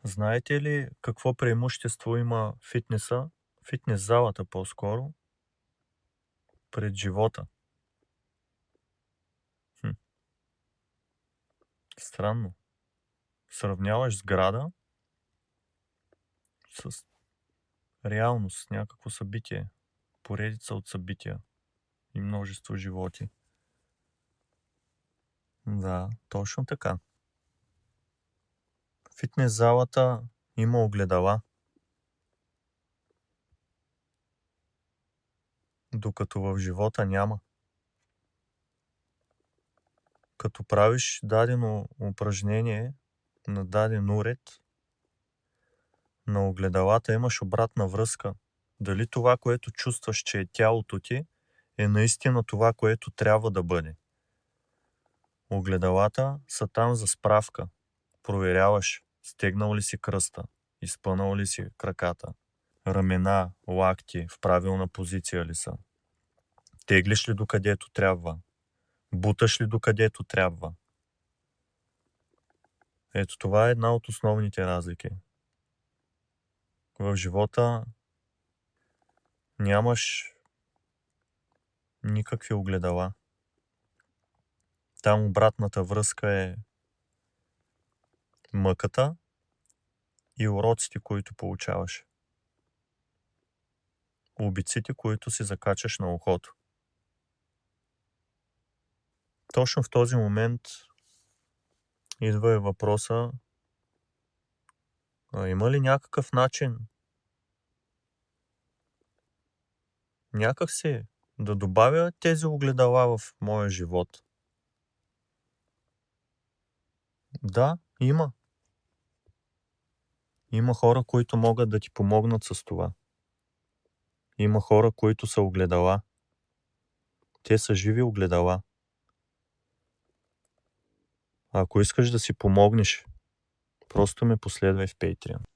Знаете ли какво преимущество има фитнеса, фитнес залата по-скоро, пред живота? Хм, странно. Сравняваш сграда с реалност, някакво събитие, поредица от събития и множество животи. Да, точно така. Фитнес залата има огледала, докато в живота няма. Като правиш дадено упражнение на даден уред, на огледалата имаш обратна връзка. Дали това, което чувстваш, че е тялото ти, е наистина това, което трябва да бъде. Огледалата са там за справка. Проверяваш, стегнал ли си кръста, изпънал ли си краката, ramена, лакти в правилна позиция ли са, теглиш ли докъдето трябва, буташ ли докъдето трябва. Ето това е една от основните разлики. В живота нямаш никакви огледала. Там обратната връзка е мъката и уроците, които получаваш. Обиците, които си закачаш на ухото. Точно в този момент идва и въпроса: има ли някакъв начин някак си да добавя тези огледала в моя живот? Да, има. Има хора, които могат да ти помогнат с това. Има хора, които са огледала. Те са живи огледала. Ако искаш да си помогнеш, просто ме последвай в Patreon.